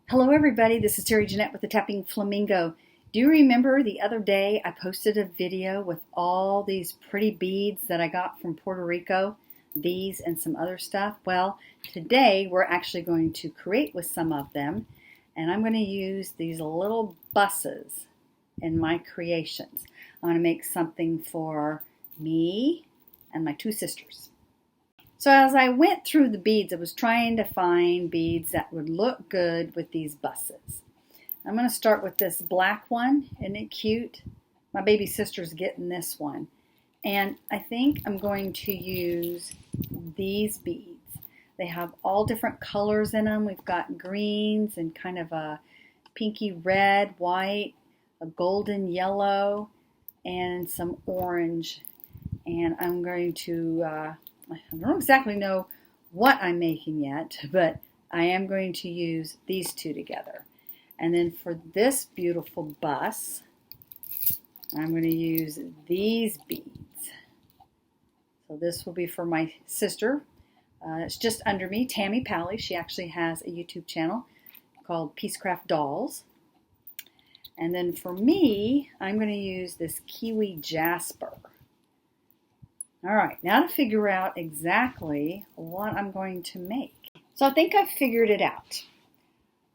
Hello everybody, this is Terry Jeanette with the Tapping Flamingo. Do you remember the other day I posted a video with all these pretty beads that I got from Puerto Rico? These and some other stuff. Well, today we're actually going to create with some of them, and I'm going to use these little buses in my creations. I'm going to make something for me and my two sisters. So as I went through the beads, I was trying to find beads that would look good with these buses. I'm going to start with this black one. Isn't it cute? My baby sister's getting this one. And I think I'm going to use these beads. They have all different colors in them. We've got greens and kind of a pinky red, white, a golden yellow, and some orange. And I'm going to... I don't exactly know what I'm making yet, but I am going to use these two together. And then for this beautiful bus, I'm going to use these beads. So this will be for my sister. It's just under me, Tammy Pally. She actually has a YouTube channel called BeeBeeCraft Dolls. And then for me, I'm going to use this kiwi jasper. All right, now to figure out exactly what I'm going to make. So I think I've figured it out.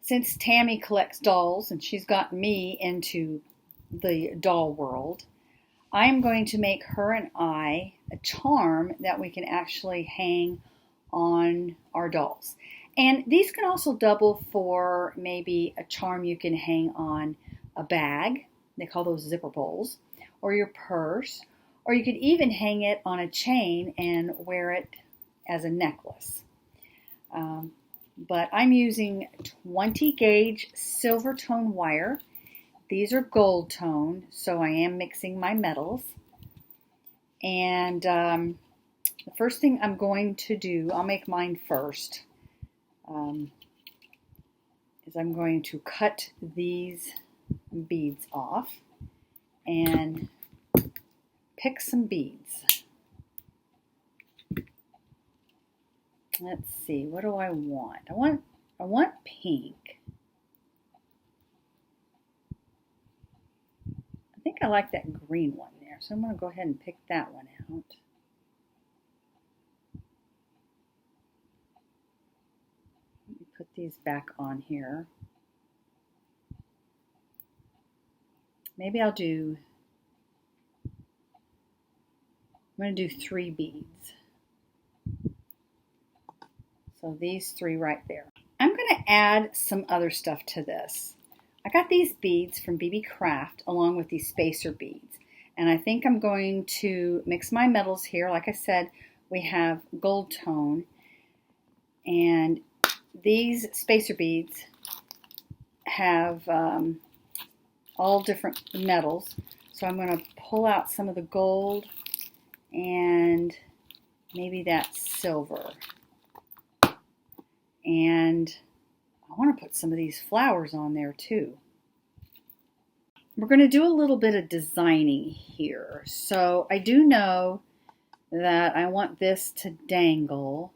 Since Tammy collects dolls and she's gotten me into the doll world, I'm going to make her and I a charm that we can actually hang on our dolls. And these can also double for maybe a charm you can hang on a bag. They call those zipper bowls, or your purse. Or you could even hang it on a chain and wear it as a necklace. But I'm using 20 gauge silver tone wire. These are gold tone, so I am mixing my metals. And the first thing I'm going to do, I'll make mine first, is I'm going to cut these beads off and pick some beads. Let's see, what do I want? I want pink. I think I like that green one there, so I'm going to go ahead and pick that one out. Let me put these back on here. Maybe I'm going to do 3 beads. So these 3 right there. I'm going to add some other stuff to this. I got these beads from BeeBeeCraft along with these spacer beads. And I think I'm going to mix my metals here. Like I said, we have gold tone. And these spacer beads have all different metals. So I'm going to pull out some of the gold and maybe that silver. And I want to put some of these flowers on there too. We're going to do a little bit of designing here. So I do know that I want this to dangle.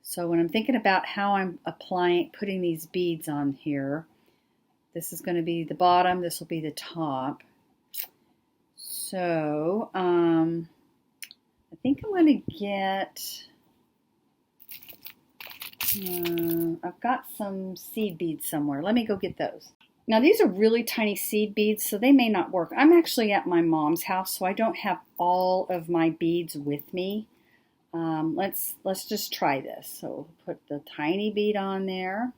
So when I'm thinking about how I'm putting these beads on here, this is going to be the bottom, this will be the top. So, I think I'm going to get, I've got some seed beads somewhere. Let me go get those. Now these are really tiny seed beads, so they may not work. I'm actually at my mom's house, so I don't have all of my beads with me. Let's just try this. So we'll put the tiny bead on there.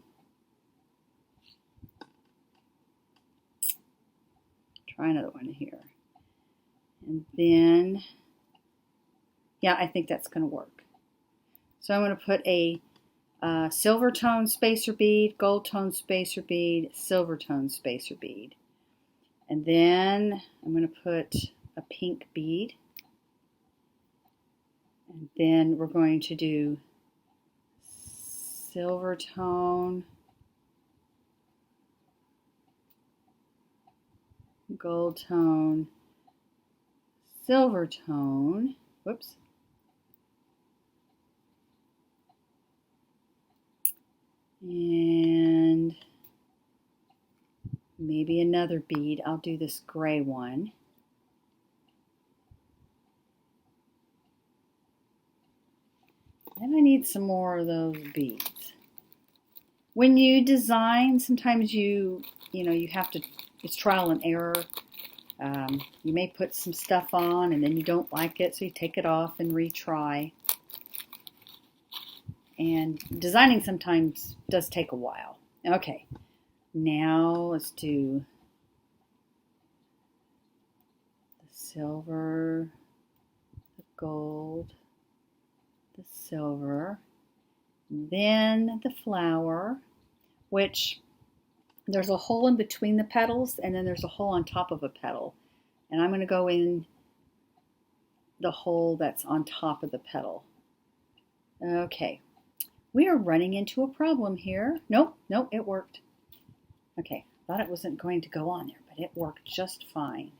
Try another one here. And then, yeah, I think that's going to work. So I'm going to put a silver tone spacer bead, gold tone spacer bead, silver tone spacer bead. And then I'm going to put a pink bead. And then we're going to do silver tone, gold tone, silver tone, whoops, and maybe another bead. I'll do this gray one. And I need some more of those beads. When you design, sometimes you have to, it's trial and error. You may put some stuff on and then you don't like it, so you take it off and retry. And designing sometimes does take a while. Okay, now let's do the silver, the gold, the silver, then the flower, which there's a hole in between the petals and then there's a hole on top of a petal. And I'm going to go in the hole that's on top of the petal. Okay, we are running into a problem here. Nope, it worked. Okay, thought it wasn't going to go on there, but it worked just fine.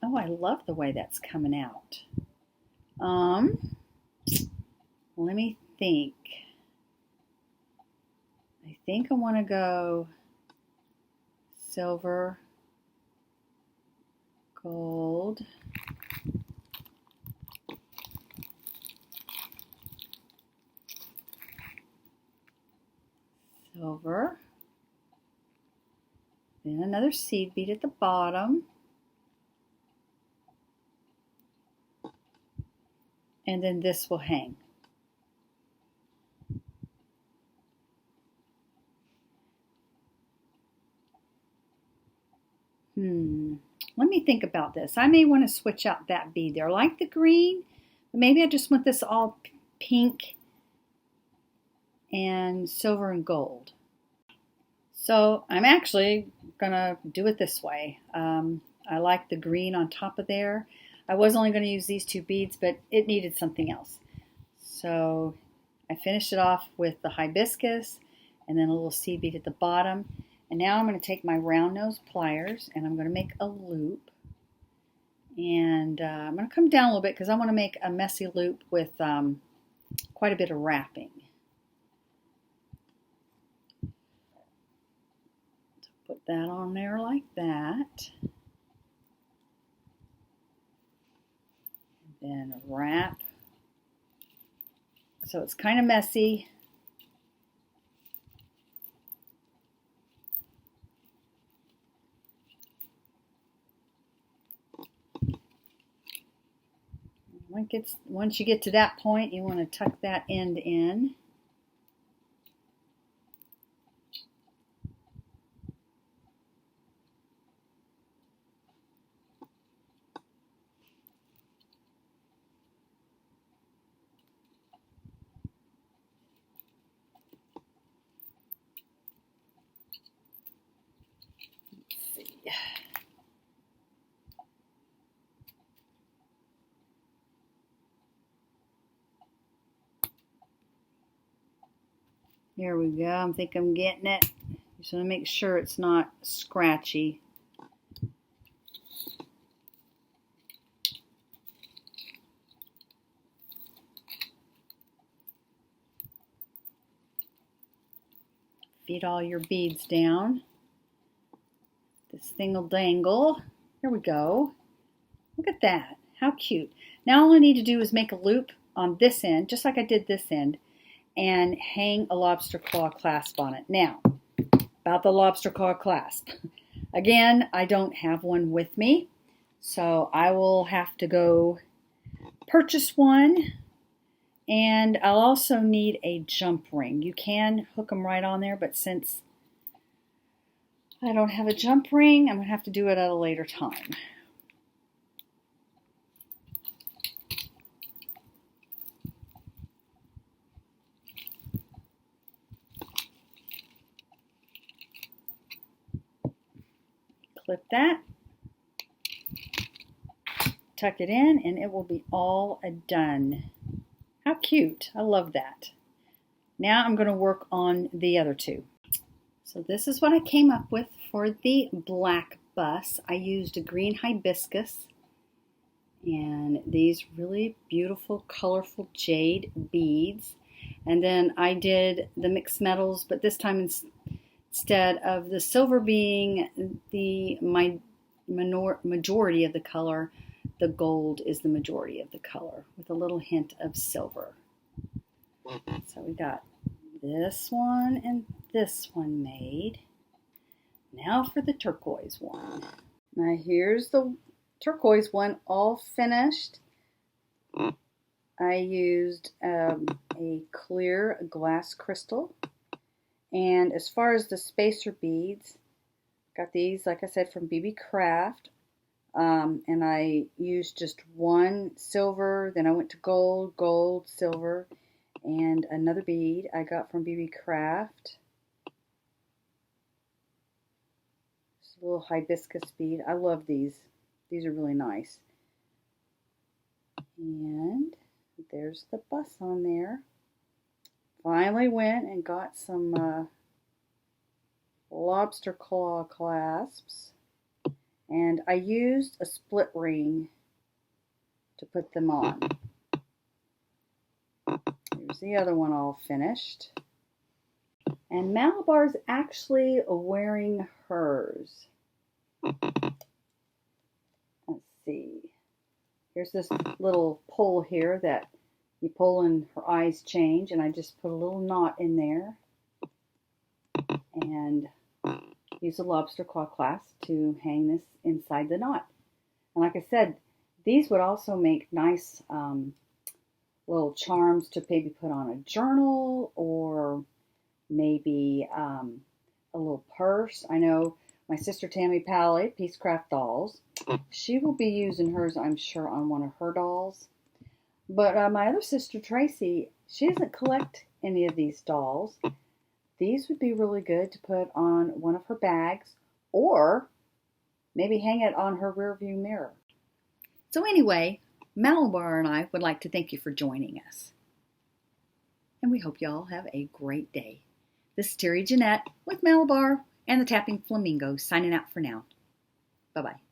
Oh, I love the way that's coming out. Let me think. I think I want to go silver, gold, silver, then another seed bead at the bottom, and then this will hang. Let me think about this. I may want to switch out that bead there. I like the green, but maybe I just want this all pink and silver and gold. So I'm actually gonna do it this way. I like the green on top of there. I was only going to use these two beads, but it needed something else. So I finished it off with the hibiscus and then a little seed bead at the bottom. And now I'm going to take my round nose pliers and I'm going to make a loop. And I'm going to come down a little bit because I want to make a messy loop with quite a bit of wrapping. So put that on there like that. And then wrap. So it's kind of messy. Once you get to that point, you want to tuck that end in. Let's see. Here we go. I think I'm getting it. Just want to make sure it's not scratchy. Feed all your beads down. This thing will dangle. Here we go. Look at that. How cute. Now all I need to do is make a loop on this end, just like I did this end, and hang a lobster claw clasp on it. Now, about the lobster claw clasp. Again, I don't have one with me, so I will have to go purchase one. And I'll also need a jump ring. You can hook them right on there, but since I don't have a jump ring, I'm going to have to do it at a later time. Clip that, tuck it in, and it will be all done. How cute. I love that. Now I'm going to work on the other two. So this is what I came up with for the black bus. I used a green hibiscus and these really beautiful, colorful jade beads. And then I did the mixed metals, but this time Instead of the silver being the majority of the color, the gold is the majority of the color with a little hint of silver. So we got this one and this one made. Now for the turquoise one. Now here's the turquoise one all finished. I used a clear glass crystal. And as far as the spacer beads, got these, like I said, from BeeBeeCraft. And I used just one silver, then I went to gold, gold, silver, and another bead I got from BeeBeeCraft. It's a little hibiscus bead. I love these. These are really nice. And there's the bus on there. Finally went and got some lobster claw clasps. And I used a split ring to put them on. Here's the other one all finished. And Malabar's actually wearing hers. Let's see. Here's this little pole here that you pull and her eyes change. And I just put a little knot in there. And use a lobster claw clasp to hang this inside the knot. And like I said, these would also make nice little charms to maybe put on a journal or maybe a little purse. I know my sister Tammy Pally, BeeBeeCraft Dolls, she will be using hers, I'm sure, on one of her dolls. But my other sister Tracy, she doesn't collect any of these dolls. These would be really good to put on one of her bags or maybe hang it on her rearview mirror. So anyway, Malabar and I would like to thank you for joining us. And we hope you all have a great day. This is Terry Jeanette with Malabar and the Tapping Flamingo signing out for now. Bye-bye.